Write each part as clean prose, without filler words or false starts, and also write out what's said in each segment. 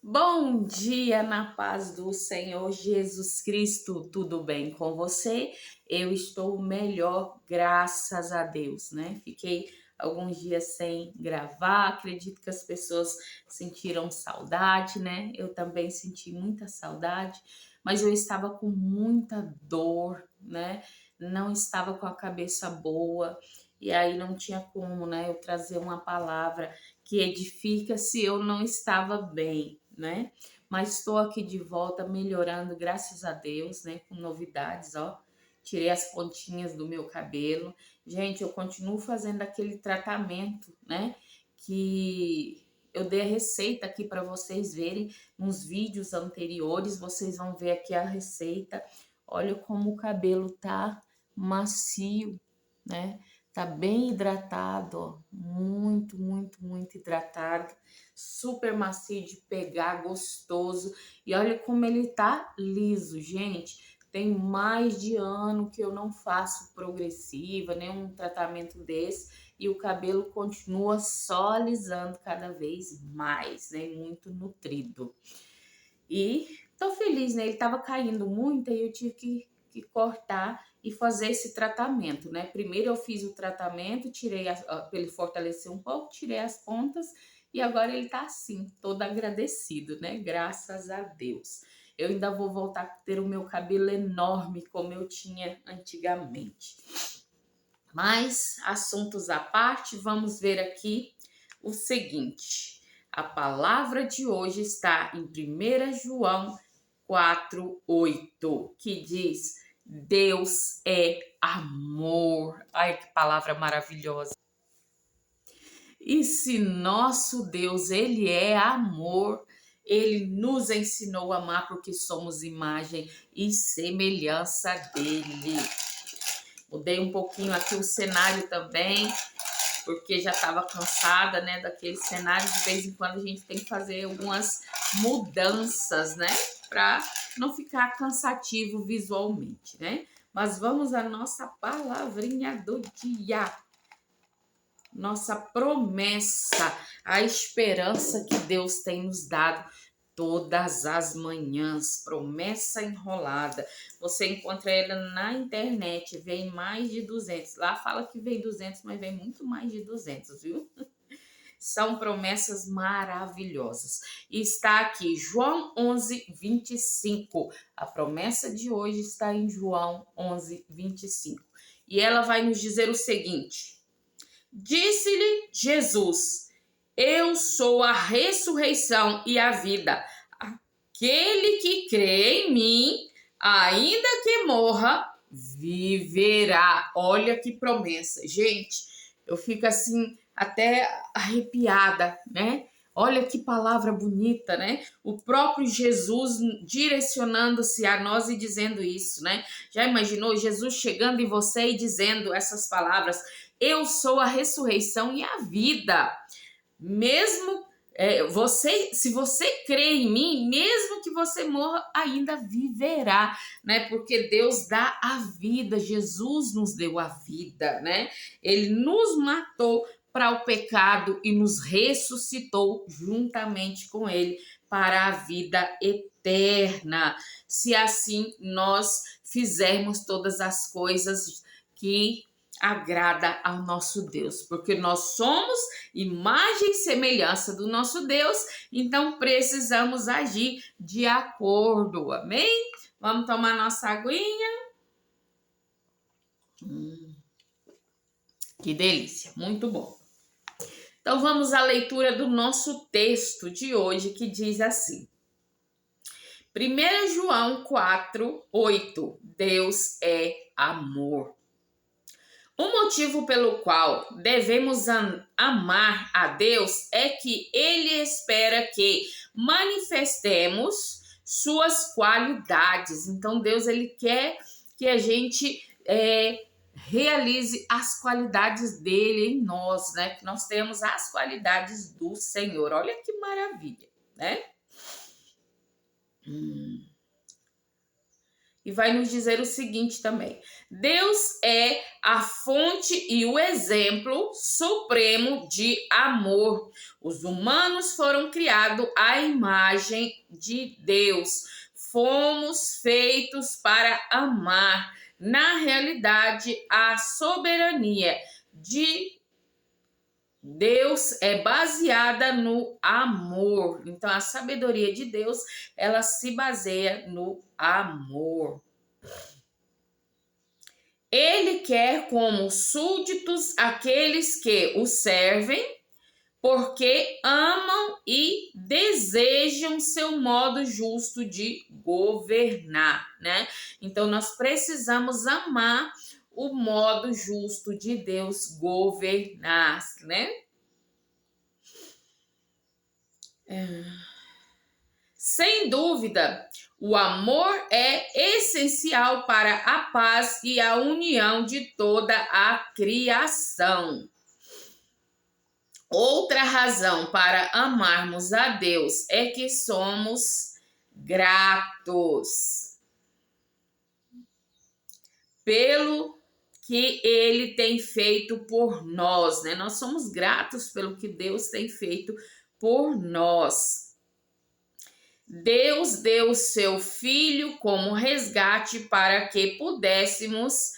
Bom dia na paz do Senhor Jesus Cristo, tudo bem com você? Eu estou melhor, graças a Deus, né? Fiquei alguns dias sem gravar, acredito que as pessoas sentiram saudade, né? Eu também senti muita saudade, mas eu estava com muita dor, né? Não estava com a cabeça boa, e aí não tinha como, né? Eu trazer uma palavra que edifica se eu não estava bem, né? Mas estou aqui de volta, melhorando, graças a Deus, né? Com novidades, ó. Tirei as pontinhas do meu cabelo. Gente, eu continuo fazendo aquele tratamento, né? Que eu dei a receita aqui para vocês verem nos vídeos anteriores. Vocês vão ver aqui a receita. Olha como o cabelo tá macio, né? Tá bem hidratado, ó. Muito, muito, muito hidratado. Super macio de pegar, gostoso. E olha como ele tá liso, gente. Tem mais de ano que eu não faço progressiva, nenhum tratamento desse. E o cabelo continua só alisando cada vez mais, né? Muito nutrido. E tô feliz, né? Ele tava caindo muito e eu tive que cortar e fazer esse tratamento, né? Primeiro eu fiz o tratamento, tirei para ele fortalecer um pouco, tirei as pontas e agora ele tá assim, todo agradecido, né? Graças a Deus. Eu ainda vou voltar a ter o meu cabelo enorme como eu tinha antigamente. Mas, assuntos à parte, vamos ver aqui o seguinte. A palavra de hoje está em 1 João 4:8, que diz: Deus é amor. Ai, que palavra maravilhosa. E se nosso Deus, ele é amor, ele nos ensinou a amar porque somos imagem e semelhança dele. Mudei um pouquinho aqui o cenário também, porque já estava cansada, né, daquele cenário. De vez em quando a gente tem que fazer algumas mudanças, né, para não ficar cansativo visualmente, né? Mas vamos à nossa palavrinha do dia. Nossa promessa, a esperança que Deus tem nos dado todas as manhãs, promessa enrolada. Você encontra ela na internet, vem mais de 200. Lá fala que vem 200, mas vem muito mais de 200, viu? São promessas maravilhosas. E está aqui, João 11:25. A promessa de hoje está em João 11:25. E ela vai nos dizer o seguinte: Disse-lhe Jesus: Eu sou a ressurreição e a vida. Aquele que crê em mim, ainda que morra, viverá. Olha que promessa. Gente, eu fico assim até arrepiada, né? Olha que palavra bonita, né? O próprio Jesus direcionando-se a nós e dizendo isso, né? Já imaginou Jesus chegando em você e dizendo essas palavras? Eu sou a ressurreição e a vida. Mesmo se você crê em mim, mesmo que você morra, ainda viverá, né? Porque Deus dá a vida, Jesus nos deu a vida, né? Ele nos matou para o pecado e nos ressuscitou juntamente com ele para a vida eterna. Se assim nós fizermos todas as coisas que agrada ao nosso Deus, porque nós somos imagem e semelhança do nosso Deus, então precisamos agir de acordo, amém? Vamos tomar nossa aguinha? Que delícia, muito bom. Então vamos à leitura do nosso texto de hoje, que diz assim: 1 João 4:8, Deus é amor. O motivo pelo qual devemos amar a Deus é que Ele espera que manifestemos suas qualidades. Então, Deus, Ele quer que a gente realize as qualidades dele em nós, né? Que nós temos as qualidades do Senhor. Olha que maravilha, né? e vai nos dizer o seguinte também: Deus é a fonte e o exemplo supremo de amor. Os humanos foram criados à imagem de Deus. Fomos feitos para amar. Na realidade, a soberania de Deus é baseada no amor. Então, a sabedoria de Deus, ela se baseia no amor. Ele quer como súditos aqueles que o servem, porque amam e desejam seu modo justo de governar, né? Então, nós precisamos amar o modo justo de Deus governar, né? Sem dúvida, o amor é essencial para a paz e a união de toda a criação. Outra razão para amarmos a Deus é que somos gratos pelo que Ele tem feito por nós, né? Nós somos gratos pelo que Deus tem feito por nós. Deus deu seu Filho como resgate para que pudéssemos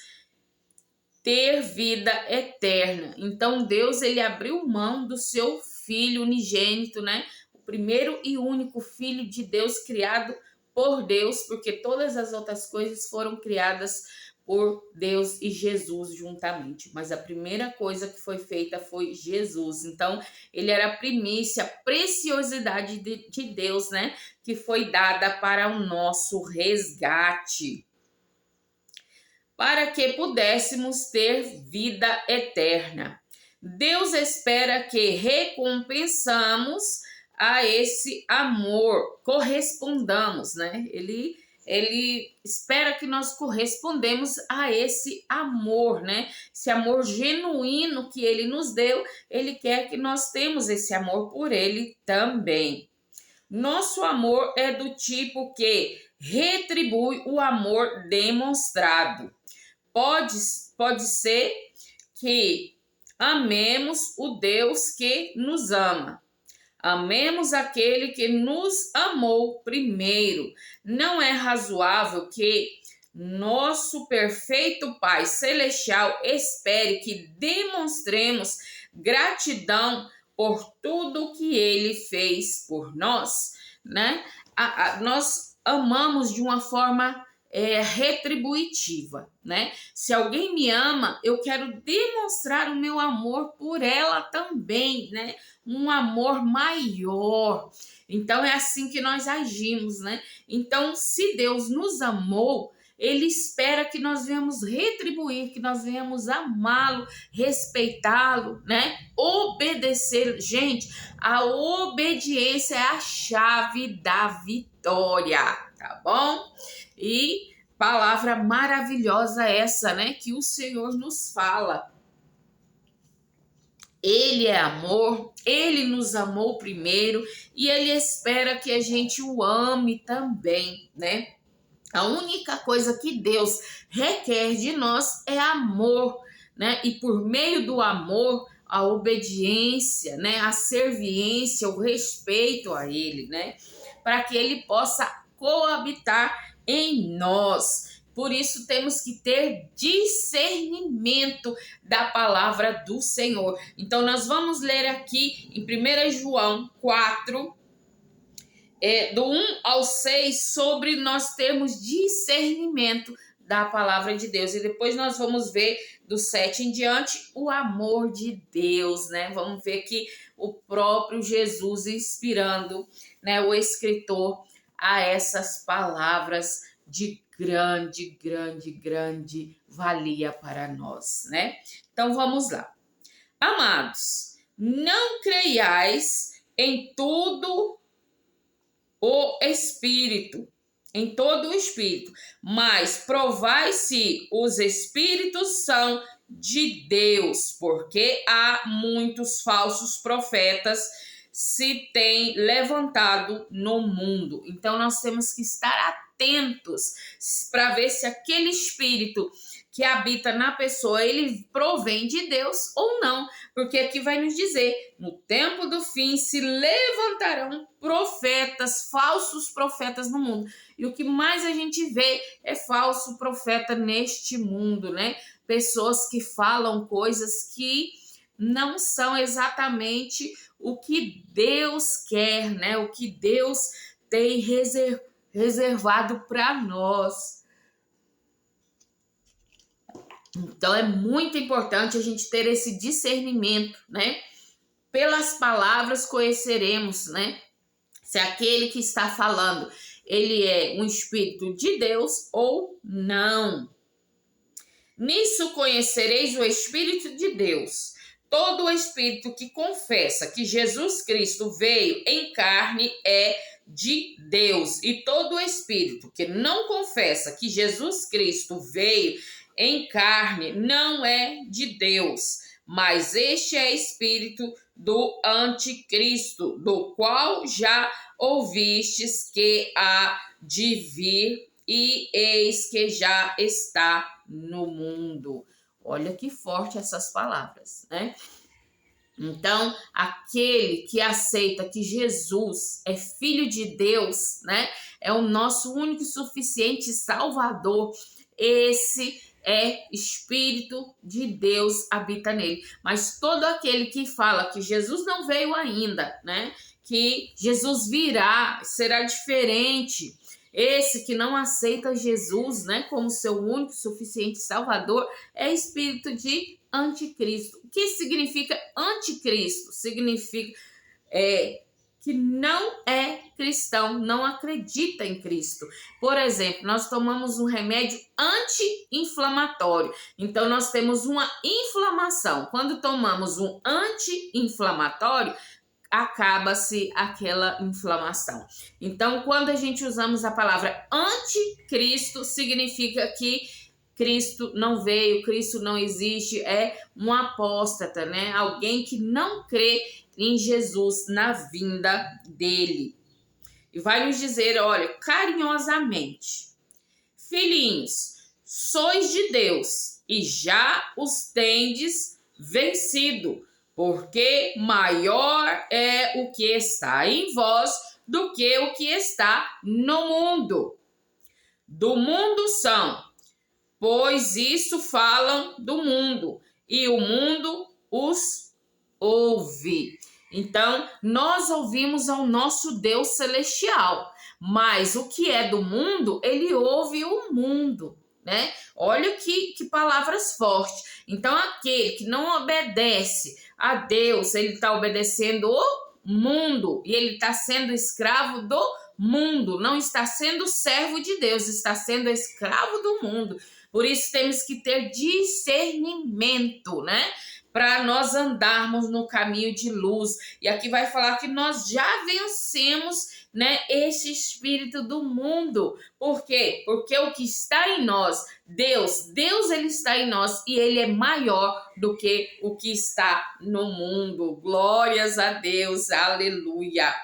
ter vida eterna. Então Deus, ele abriu mão do seu Filho unigênito, né? O primeiro e único Filho de Deus criado por Deus, porque todas as outras coisas foram criadas por Deus e Jesus juntamente. Mas a primeira coisa que foi feita foi Jesus. Então, ele era a primícia, a preciosidade de Deus, né? Que foi dada para o nosso resgate, para que pudéssemos ter vida eterna. Deus espera que recompensamos a esse amor, correspondamos, né? Ele espera que nós correspondemos a esse amor, né? Esse amor genuíno que ele nos deu, ele quer que nós temos esse amor por ele também. Nosso amor é do tipo que retribui o amor demonstrado. Pode ser que amemos o Deus que nos ama. Amemos aquele que nos amou primeiro. Não é razoável que nosso perfeito Pai Celestial espere que demonstremos gratidão por tudo que Ele fez por nós, né? Nós amamos de uma forma retributiva, né? Se alguém me ama, eu quero demonstrar o meu amor por ela também, né? Um amor maior. Então é assim que nós agimos, né? Então, se Deus nos amou, ele espera que nós venhamos retribuir, que nós venhamos amá-lo, respeitá-lo, né? Obedecer. Gente, a obediência é a chave da vitória, tá bom? E palavra maravilhosa essa, né? Que o Senhor nos fala. Ele é amor, ele nos amou primeiro e ele espera que a gente o ame também, né? A única coisa que Deus requer de nós é amor, né? E por meio do amor, a obediência, né? A serviência, o respeito a ele, né? Para que ele possa coabitar em nós. Por isso temos que ter discernimento da palavra do Senhor. Então nós vamos ler aqui em 1 João 4, do 1 ao 6, sobre nós termos discernimento da palavra de Deus. E depois nós vamos ver do 7 em diante o amor de Deus, né? Vamos ver aqui o próprio Jesus inspirando, né, o escritor a essas palavras de grande valia para nós, né? Então vamos lá. Amados, não creiais em todo o Espírito, mas provai se os Espíritos são de Deus, porque há muitos falsos profetas se tem levantado no mundo. Então nós temos que estar atentos para ver se aquele espírito que habita na pessoa, ele provém de Deus ou não, porque aqui vai nos dizer, no tempo do fim se levantarão profetas, falsos profetas no mundo. E o que mais a gente vê é falso profeta neste mundo, né? Pessoas que falam coisas que não são exatamente o que Deus quer, né? O que Deus tem reservado para nós. Então é muito importante a gente ter esse discernimento, né? Pelas palavras conheceremos, né? Se aquele que está falando, ele é um espírito de Deus ou não. Nisso conhecereis o Espírito de Deus. Todo o espírito que confessa que Jesus Cristo veio em carne é de Deus. E todo o espírito que não confessa que Jesus Cristo veio em carne não é de Deus. Mas este é espírito do anticristo, do qual já ouvistes que há de vir, e eis que já está no mundo. Olha que forte essas palavras, né? Então, aquele que aceita que Jesus é filho de Deus, né? É o nosso único e suficiente Salvador. Esse é Espírito de Deus habita nele. Mas todo aquele que fala que Jesus não veio ainda, né? Que Jesus virá, será diferente. Esse que não aceita Jesus, né, como seu único suficiente Salvador, é espírito de anticristo. O que significa anticristo? Significa que não é cristão, não acredita em Cristo. Por exemplo, nós tomamos um remédio anti-inflamatório. Então, nós temos uma inflamação. Quando tomamos um anti-inflamatório, acaba-se aquela inflamação. Então, quando a gente usamos a palavra anticristo, significa que Cristo não veio, Cristo não existe, é um apóstata, né? Alguém que não crê em Jesus na vinda dele. E vai nos dizer, olha, carinhosamente, filhinhos, sois de Deus e já os tendes vencido, porque maior é o que está em vós do que o que está no mundo. Do mundo são, pois isso falam do mundo, e o mundo os ouve. Então, nós ouvimos ao nosso Deus celestial, mas o que é do mundo, ele ouve o mundo, né? Olha que palavras fortes. Então, aquele que não obedece a Deus, ele está obedecendo o mundo, e ele está sendo escravo do mundo, não está sendo servo de Deus, está sendo escravo do mundo. Por isso temos que ter discernimento, né? Para nós andarmos no caminho de luz. E aqui vai falar que nós já vencemos, né, esse espírito do mundo. Por quê? Porque o que está em nós, Deus ele está em nós e ele é maior do que o que está no mundo. Glórias a Deus, aleluia.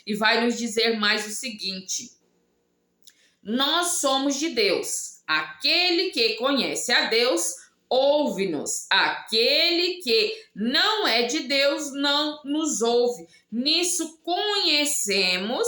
E vai nos dizer mais o seguinte: nós somos de Deus. Aquele que conhece a Deus ouve-nos. Aquele que não é de Deus não nos ouve. Nisso conhecemos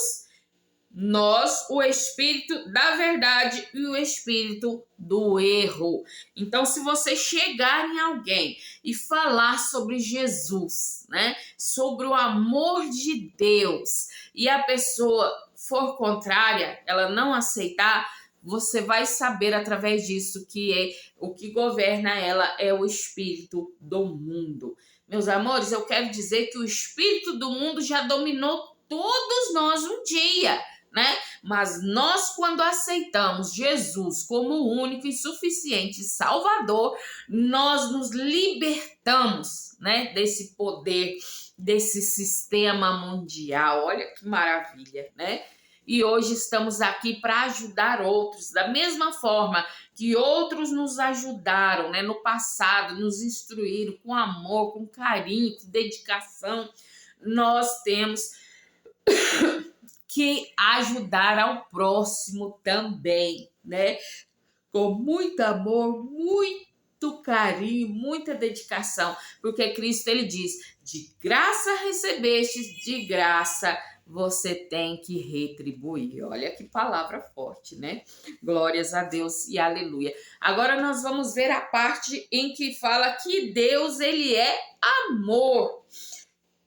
nós o espírito da verdade e o espírito do erro. Então, se você chegar em alguém e falar sobre Jesus, né, sobre o amor de Deus, e a pessoa for contrária, ela não aceitar, você vai saber através disso que o que governa ela é o espírito do mundo. Meus amores, eu quero dizer que o espírito do mundo já dominou todos nós um dia, né? Mas nós, quando aceitamos Jesus como o único e suficiente Salvador, nós nos libertamos, né, desse poder, desse sistema mundial. Olha que maravilha, né? E hoje estamos aqui para ajudar outros, da mesma forma que outros nos ajudaram, né, no passado, nos instruíram com amor, com carinho, com dedicação. nós temos que ajudar ao próximo também, né? Com muito amor, muito carinho, muita dedicação, porque Cristo ele diz: de graça recebestes, de graça você tem que retribuir. Olha que palavra forte, né? Glórias a Deus e aleluia. Agora nós vamos ver a parte em que fala que Deus ele é amor.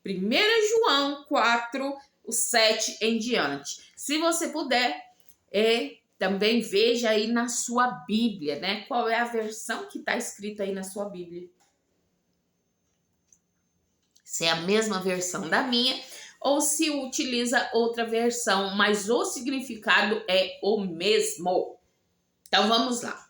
1 João 4, o 7 em diante. Se você puder, também veja aí na sua Bíblia, né? Qual é a versão que está escrita aí na sua Bíblia. Se é a mesma versão da minha ou se utiliza outra versão, mas o significado é o mesmo. Então vamos lá.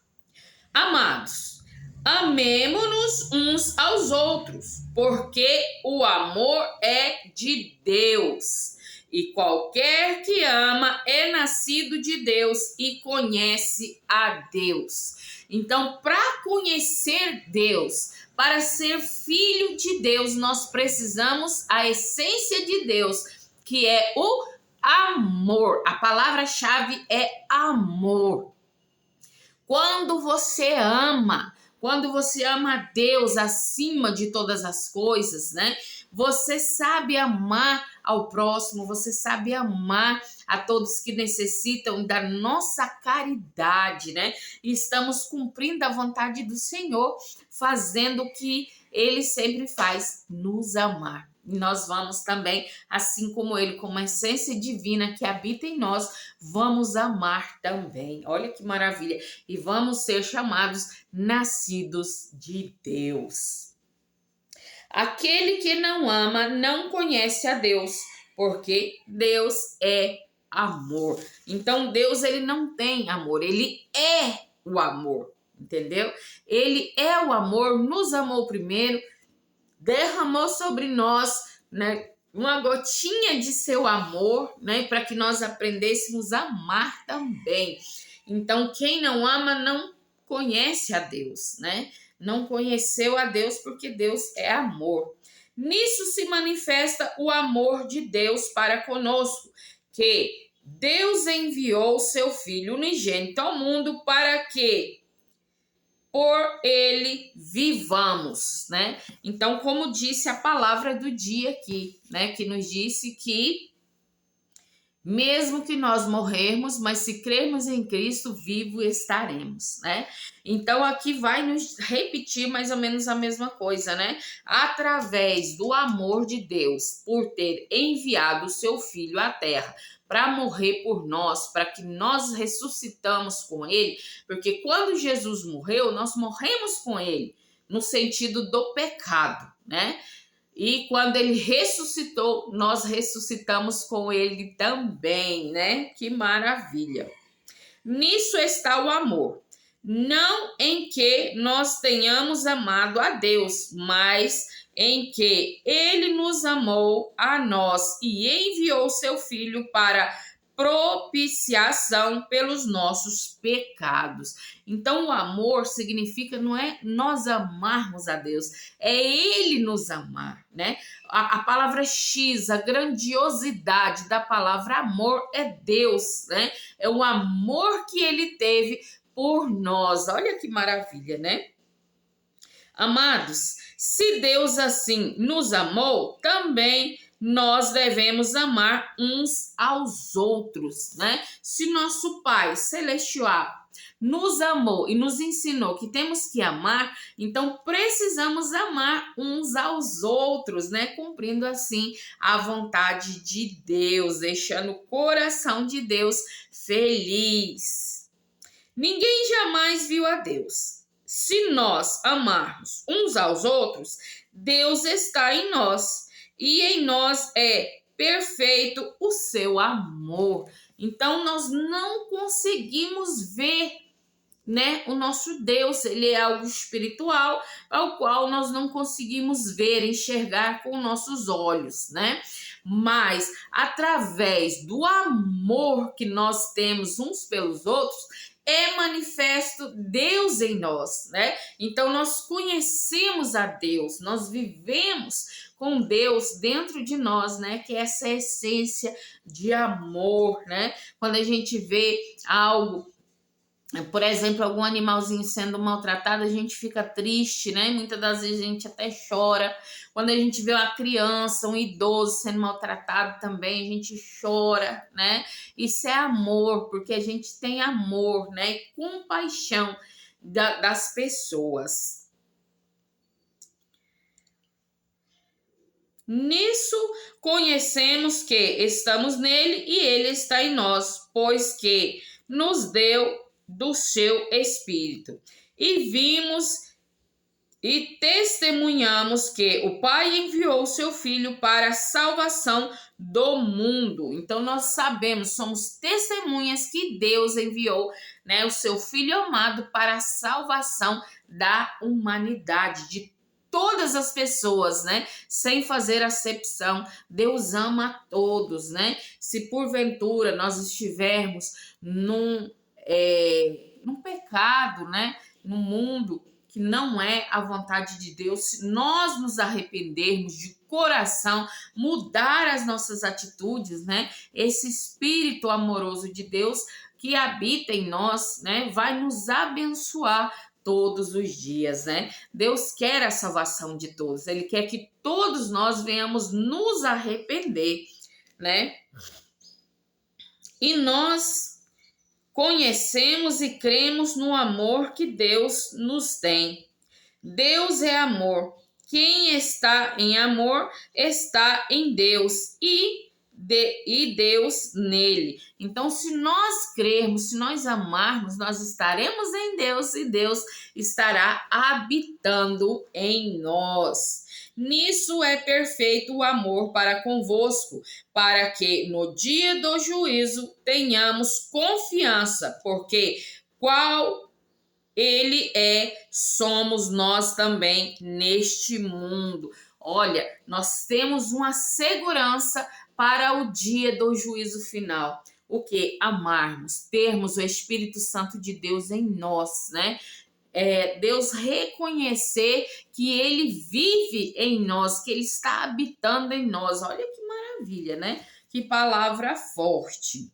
Amados, amemo-nos uns aos outros, porque o amor é de Deus. E qualquer que ama é nascido de Deus e conhece a Deus. Então, para conhecer Deus, para ser filho de Deus, nós precisamos a essência de Deus, que é o amor. A palavra-chave é amor. Quando você ama a Deus acima de todas as coisas, né? Você sabe amar ao próximo, você sabe amar a todos que necessitam da nossa caridade, né? E estamos cumprindo a vontade do Senhor, fazendo o que Ele sempre faz, nos amar. E nós vamos também, assim como Ele, com uma essência divina que habita em nós, vamos amar também. Olha que maravilha! E vamos ser chamados nascidos de Deus. Aquele que não ama não conhece a Deus, porque Deus é amor. Então Deus ele não tem amor, ele é o amor, entendeu? Ele é o amor, nos amou primeiro, derramou sobre nós, né, uma gotinha de seu amor, né, para que nós aprendêssemos a amar também. Então quem não ama não conhece a Deus, né? Não conheceu a Deus porque Deus é amor. Nisso se manifesta o amor de Deus para conosco, que Deus enviou seu Filho unigênito ao mundo para que por ele vivamos, né? Então, como disse a palavra do dia aqui, né? Que nos disse que mesmo que nós morrermos, mas se crermos em Cristo, vivo estaremos, né? Então, aqui vai nos repetir mais ou menos a mesma coisa, né? Através do amor de Deus, por ter enviado o seu Filho à Terra para morrer por nós, para que nós ressuscitamos com Ele, porque quando Jesus morreu, nós morremos com Ele, no sentido do pecado, né? E quando ele ressuscitou, nós ressuscitamos com ele também, né? Que maravilha! Nisso está o amor. Não em que nós tenhamos amado a Deus, mas em que ele nos amou a nós e enviou seu Filho para propiciação pelos nossos pecados. Então, o amor significa, não é nós amarmos a Deus, é Ele nos amar, né? A palavra X, a grandiosidade da palavra amor é Deus, né? É o amor que Ele teve por nós. Olha que maravilha, né? Amados, se Deus assim nos amou, também nós devemos amar uns aos outros, né? Se nosso Pai Celestial nos amou e nos ensinou que temos que amar, então precisamos amar uns aos outros, né? Cumprindo assim a vontade de Deus, deixando o coração de Deus feliz. Ninguém jamais viu a Deus. Se nós amarmos uns aos outros, Deus está em nós e em nós é perfeito o seu amor. Então nós não conseguimos ver, né, o nosso Deus, ele é algo espiritual, ao qual nós não conseguimos ver, enxergar com nossos olhos, né? Mas através do amor que nós temos uns pelos outros, é manifesto Deus em nós, né? Então nós conhecemos a Deus, nós vivemos com Deus dentro de nós, né? Que é essa essência de amor, né? Quando a gente vê algo, por exemplo, algum animalzinho sendo maltratado, a gente fica triste, né? Muitas das vezes a gente até chora. Quando a gente vê uma criança, um idoso sendo maltratado também, a gente chora, né? Isso é amor, porque a gente tem amor, né? E compaixão das pessoas. Nisso conhecemos que estamos nele e ele está em nós, pois que nos deu do seu Espírito. E vimos e testemunhamos que o Pai enviou o seu Filho para a salvação do mundo. Então nós sabemos, somos testemunhas que Deus enviou, né, o seu Filho amado para a salvação da humanidade, de todas as pessoas, né? Sem fazer acepção. Deus ama a todos, né? Se porventura nós estivermos num pecado, né? Num mundo que não é a vontade de Deus, se nós nos arrependermos de coração, mudar as nossas atitudes, né? Esse Espírito amoroso de Deus que habita em nós, né? Vai nos abençoar todos os dias, né? Deus quer a salvação de todos. Ele quer que todos nós venhamos nos arrepender, né? E nós conhecemos e cremos no amor que Deus nos tem. Deus é amor. Quem está em amor está em Deus e Deus nele. Então, se nós crermos, se nós amarmos, nós estaremos em Deus e Deus estará habitando em nós. Nisso é perfeito o amor para convosco, para que no dia do juízo tenhamos confiança, porque qual ele é, somos nós também neste mundo. Olha, nós temos uma segurança para o dia do juízo final. O que? Amarmos, termos o Espírito Santo de Deus em nós, né? Deus reconhecer que ele vive em nós, que ele está habitando em nós. Olha que maravilha, né? Que palavra forte.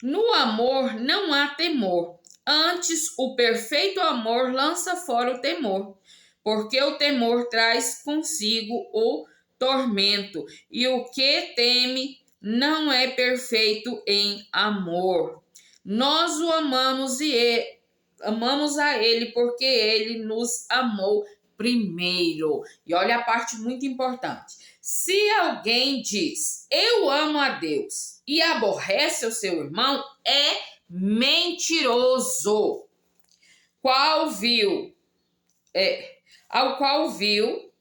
No amor não há temor. Antes, o perfeito amor lança fora o temor, porque o temor traz consigo o tormento, e o que teme não é perfeito em amor. Nós o amamos e amamos a ele porque ele nos amou primeiro. E olha a parte muito importante. Se alguém diz, eu amo a Deus e aborrece o seu irmão, é mentiroso. Ao qual viu,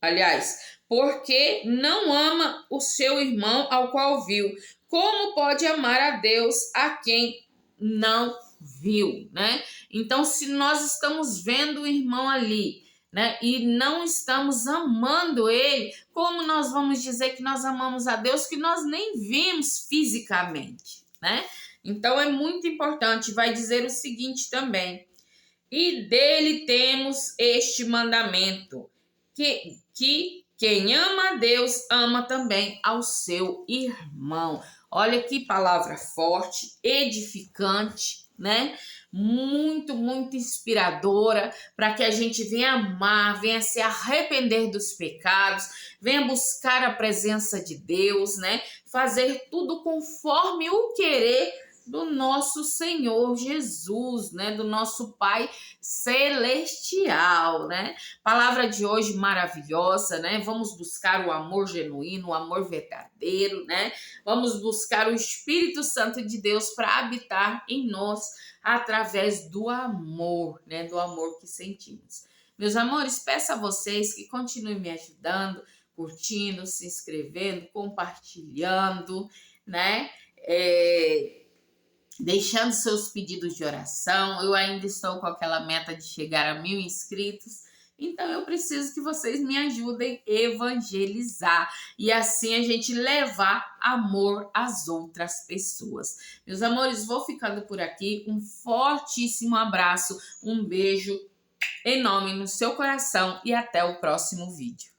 aliás, porque não ama o seu irmão ao qual viu. Como pode amar a Deus a quem não viu, né? Então, se nós estamos vendo o irmão ali, né, e não estamos amando ele, como nós vamos dizer que nós amamos a Deus que nós nem vimos fisicamente, né? Então é muito importante, vai dizer o seguinte também: e dele temos este mandamento, que quem ama a Deus ama também ao seu irmão. Olha que palavra forte, edificante, né? Muito, muito inspiradora para que a gente venha amar, venha se arrepender dos pecados, venha buscar a presença de Deus, né? Fazer tudo conforme o querer do nosso Senhor Jesus, né? Do nosso Pai celestial, né? Palavra de hoje maravilhosa, né? Vamos buscar o amor genuíno, o amor verdadeiro, né? Vamos buscar o Espírito Santo de Deus para habitar em nós através do amor, né? Do amor que sentimos. Meus amores, peço a vocês que continuem me ajudando, curtindo, se inscrevendo, compartilhando, né? Deixando seus pedidos de oração. Eu ainda estou com aquela meta de chegar a 1.000 inscritos, então eu preciso que vocês me ajudem a evangelizar e assim a gente levar amor às outras pessoas. Meus amores, vou ficando por aqui. Um fortíssimo abraço, um beijo Em nome no seu coração e até o próximo vídeo.